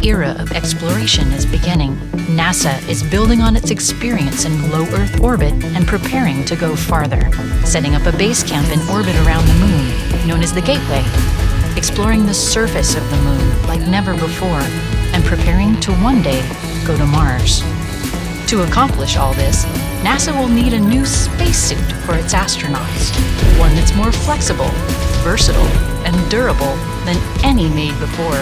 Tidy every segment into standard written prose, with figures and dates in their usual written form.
era of exploration is beginning. NASA is building on its experience in low Earth orbit and preparing to go farther, setting up a base camp in orbit around the Moon, known as the Gateway, exploring the surface of the Moon like never before, and preparing to one day go to Mars. To accomplish all this, NASA will need a new spacesuit for its astronauts, one that's more flexible, versatile, and durable than any made before.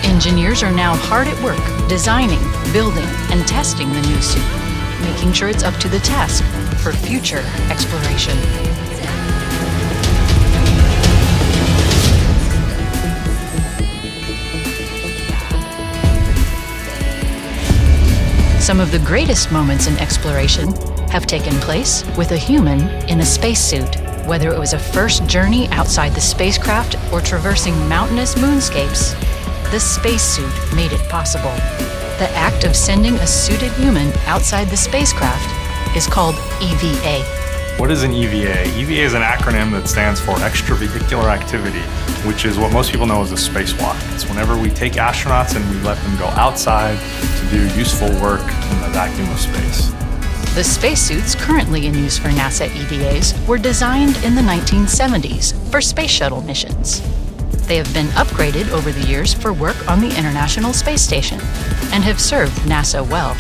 Engineers are now hard at work designing, building, and testing the new suit, making sure it's up to the task for future exploration. Some of the greatest moments in exploration have taken place with a human in a spacesuit, whether it was a first journey outside the spacecraft or traversing mountainous moonscapes. The spacesuit made it possible. The act of sending a suited human outside the spacecraft is called EVA. What is an EVA? EVA is an acronym that stands for Extravehicular Activity, which is what most people know as a spacewalk. It's whenever we take astronauts and we let them go outside to do useful work in the vacuum of space. The spacesuits currently in use for NASA EVAs were designed in the 1970s for space shuttle missions. They have been upgraded over the years for work on the International Space Station and have served NASA well.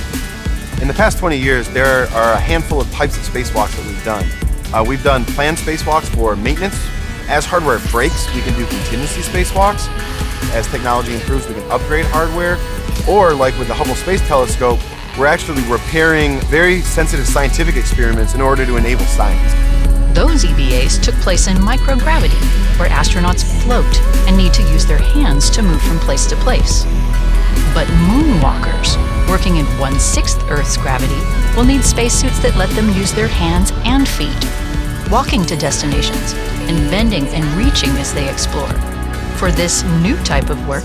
In the past 20 years, there are a handful of types of spacewalks that we've done. We've done planned spacewalks for maintenance. As hardware breaks, we can do contingency spacewalks. As technology improves, we can upgrade hardware. Or like with the Hubble Space Telescope, we're actually repairing very sensitive scientific experiments in order to enable science. Those EVAs took place in microgravity, where astronauts float and need to use their hands to move from place to place. But moonwalkers, working in 1/6 Earth's gravity, will need spacesuits that let them use their hands and feet, walking to destinations and bending and reaching as they explore. For this new type of work,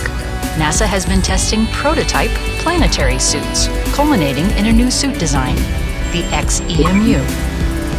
NASA has been testing prototype planetary suits, culminating in a new suit design, the xEMU.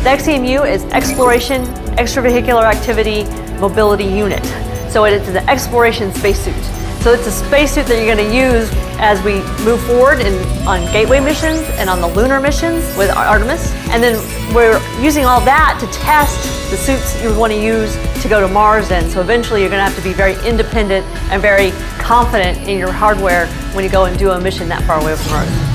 The xEMU is Exploration Extravehicular Activity Mobility Unit. So it's an exploration spacesuit. So it's a spacesuit that you're going to use as we move forward on Gateway missions and on the lunar missions with Artemis. And then we're using all that to test the suits you want to use to go to Mars in. So eventually you're going to have to be very independent and very confident in your hardware when you go and do a mission that far away from Earth.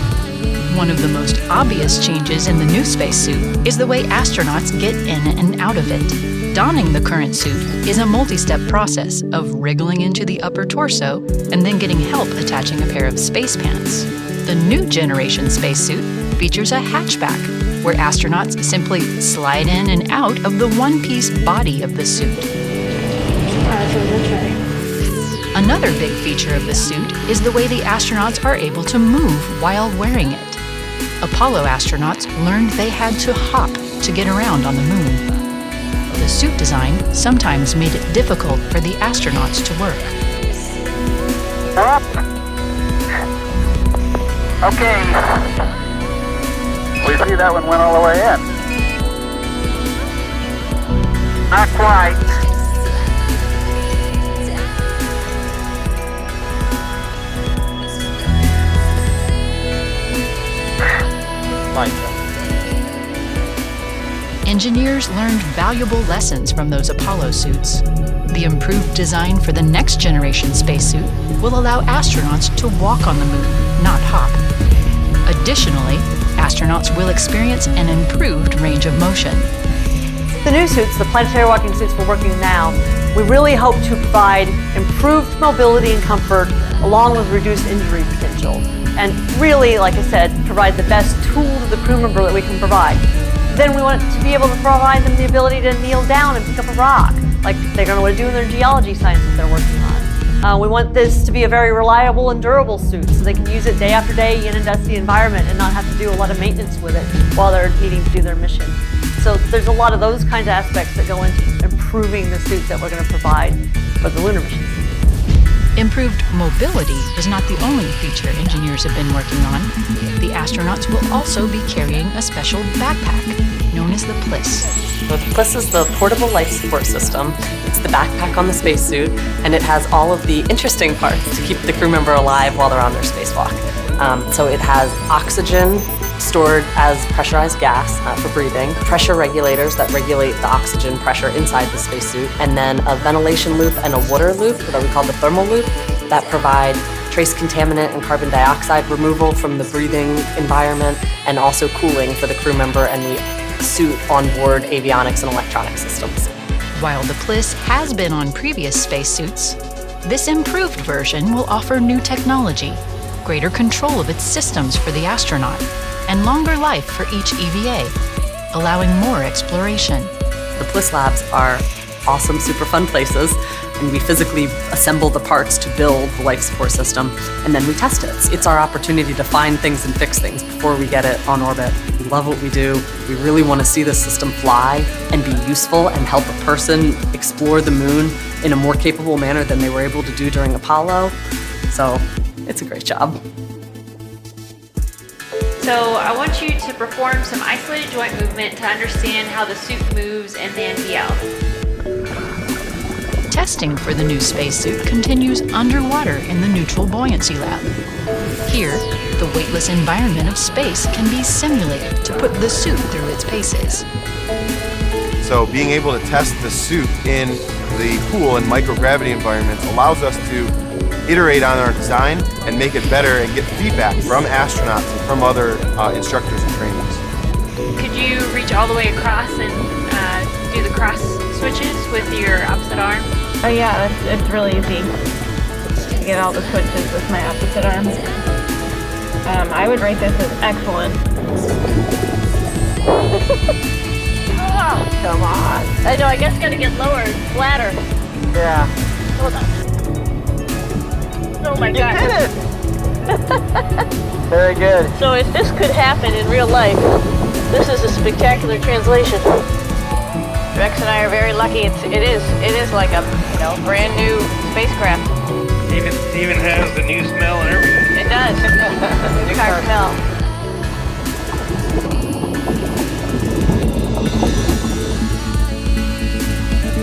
One of the most obvious changes in the new spacesuit is the way astronauts get in and out of it. Donning the current suit is a multi-step process of wriggling into the upper torso and then getting help attaching a pair of space pants. The new generation spacesuit features a hatchback, where astronauts simply slide in and out of the one-piece body of the suit. Another big feature of the suit is the way the astronauts are able to move while wearing it. Apollo astronauts learned they had to hop to get around on the Moon. The suit design sometimes made it difficult for the astronauts to work. Up. Okay. We see that one went all the way in. Not quite. Engineers learned valuable lessons from those Apollo suits. The improved design for the next generation spacesuit will allow astronauts to walk on the Moon, not hop. Additionally, astronauts will experience an improved range of motion. The new suits, the planetary walking suits we're working now, we really hope to provide improved mobility and comfort along with reduced injury potential. And really, like I said, provide the best tool to the crew member that we can provide. Then we want to be able to provide them the ability to kneel down and pick up a rock, like they're going to want to do in their geology science that they're working on. We want this to be a very reliable and durable suit so they can use it day after day in a dusty environment and not have to do a lot of maintenance with it while they're needing to do their mission. So there's a lot of those kinds of aspects that go into improving the suits that we're going to provide for the lunar missions. Improved mobility is not the only feature engineers have been working on. The astronauts will also be carrying a special backpack known as the PLIS. The PLIS is the Portable Life Support System. It's the backpack on the spacesuit, and it has all of the interesting parts to keep the crew member alive while they're on their spacewalk. So it has oxygen stored as pressurized gas for breathing, pressure regulators that regulate the oxygen pressure inside the spacesuit, and then a ventilation loop and a water loop that we call the thermal loop that provide trace contaminant and carbon dioxide removal from the breathing environment, and also cooling for the crew member and the suit onboard avionics and electronic systems. While the PLIS has been on previous spacesuits, this improved version will offer new technology, greater control of its systems for the astronaut, and longer life for each EVA, allowing more exploration. The PLIS labs are awesome, super fun places, and we physically assemble the parts to build the life support system, and then we test it. It's our opportunity to find things and fix things before we get it on orbit. We love what we do. We really want to see the system fly and be useful and help a person explore the moon in a more capable manner than they were able to do during Apollo. So it's a great job. So I want you to perform some isolated joint movement to understand how the suit moves and then be out. Testing for the new spacesuit continues underwater in the Neutral Buoyancy Lab. Here, the weightless environment of space can be simulated to put the suit through its paces. So being able to test the suit in the pool and microgravity environments allows us to iterate on our design and make it better and get feedback from astronauts and from other instructors and trainers. Could you reach all the way across and do the cross switches with your opposite arm? Oh yeah, it's really easy to get all the switches with my opposite arm. I would rate this as excellent. Oh, Come on. I know, I guess you gotta get lower, flatter. Yeah. Hold on. Oh my You God. did it! Very good. So if this could happen in real life, this is a spectacular translation. Rex and I are very lucky. It is like a brand new spacecraft. Even has the new smell and everything. It does. New car smell.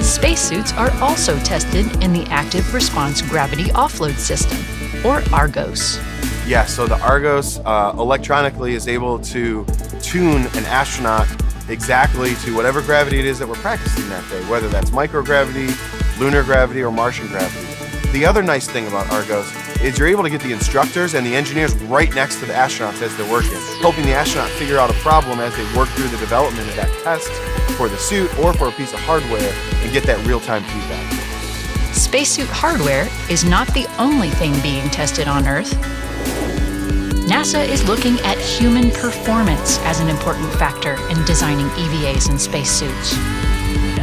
Spacesuits are also tested in the Active Response Gravity Offload System, or ARGOS. Yeah, so the Argos electronically is able to tune an astronaut exactly to whatever gravity it is that we're practicing that day, whether that's microgravity, lunar gravity, or Martian gravity. The other nice thing about Argos is you're able to get the instructors and the engineers right next to the astronauts as they're working, helping the astronaut figure out a problem as they work through the development of that test for the suit or for a piece of hardware and get that real-time feedback. Spacesuit hardware is not the only thing being tested on Earth. NASA is looking at human performance as an important factor in designing EVAs and spacesuits.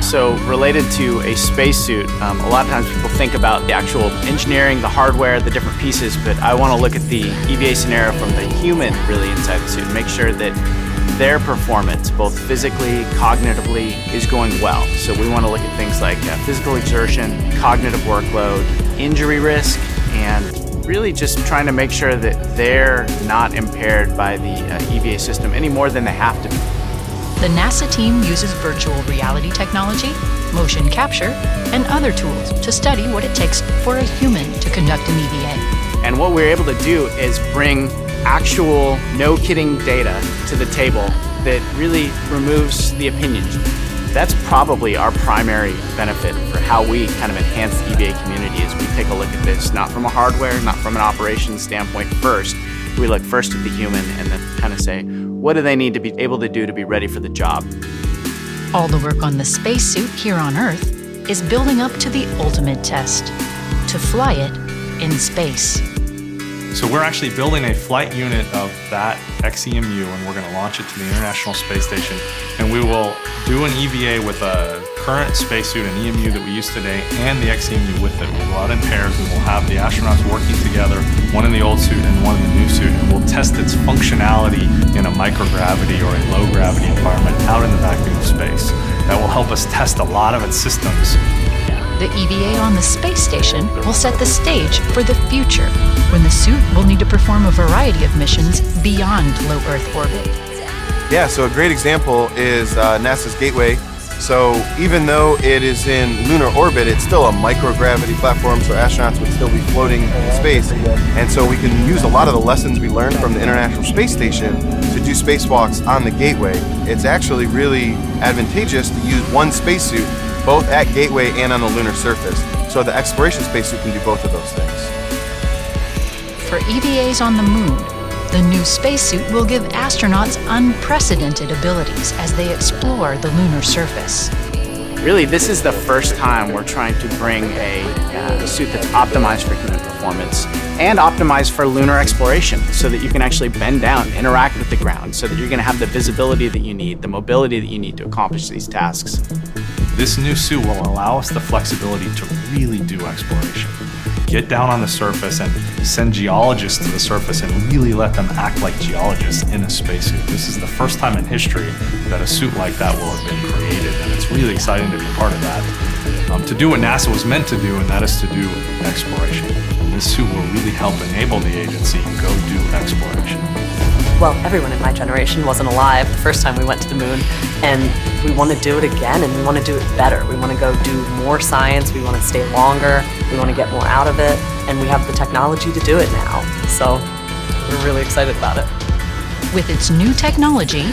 So related to a spacesuit, a lot of times people think about the actual engineering, the hardware, the different pieces, but I want to look at the EVA scenario from the human really inside the suit and make sure that their performance, both physically, cognitively, is going well. So we want to look at things like physical exertion, cognitive workload, injury risk, and really just trying to make sure that they're not impaired by the EVA system any more than they have to be. The NASA team uses virtual reality technology, motion capture, and other tools to study what it takes for a human to conduct an EVA. And what we're able to do is bring actual, no-kidding data to the table that really removes the opinions. That's probably our primary benefit for how we kind of enhance the EVA community is we take a look at this not from a hardware, not from an operations standpoint first. We look first at the human and then kind of say, what do they need to be able to do to be ready for the job? All the work on the spacesuit here on Earth is building up to the ultimate test, to fly it in space. So we're actually building a flight unit of that xEMU, and we're going to launch it to the International Space Station. And we will do an EVA with a current spacesuit, an EMU that we use today, and the xEMU with it. We'll go out in pairs, and we'll have the astronauts working together, one in the old suit and one in the new suit, and we'll test its functionality in a microgravity or a low-gravity environment out in the vacuum of space. That will help us test a lot of its systems. The EVA on the space station will set the stage for the future, when the suit will need to perform a variety of missions beyond low Earth orbit. Yeah, so a great example is NASA's Gateway. So even though it is in lunar orbit, it's still a microgravity platform, so astronauts would still be floating in space. And so we can use a lot of the lessons we learned from the International Space Station to do spacewalks on the Gateway. It's actually really advantageous to use one spacesuit both at Gateway and on the lunar surface. So the exploration spacesuit can do both of those things. For EVAs on the moon, the new spacesuit will give astronauts unprecedented abilities as they explore the lunar surface. Really, this is the first time we're trying to bring a suit that's optimized for human performance and optimized for lunar exploration so that you can actually bend down, interact with the ground, so that you're going to have the visibility that you need, the mobility that you need to accomplish these tasks. This new suit will allow us the flexibility to really do exploration. Get down on the surface and send geologists to the surface and really let them act like geologists in a spacesuit. This is the first time in history that a suit like that will have been created, and it's really exciting to be part of that. To do what NASA was meant to do, and that is to do exploration. This suit will really help enable the agency go do exploration. Well, everyone in my generation wasn't alive the first time we went to the moon, and we want to do it again, and we want to do it better. We want to go do more science, we want to stay longer, we want to get more out of it, and we have the technology to do it now. So we're really excited about it. With its new technology,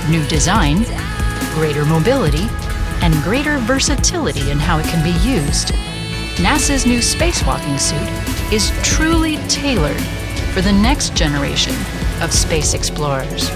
new design, greater mobility, and greater versatility in how it can be used, NASA's new spacewalking suit is truly tailored for the next generation of space explorers.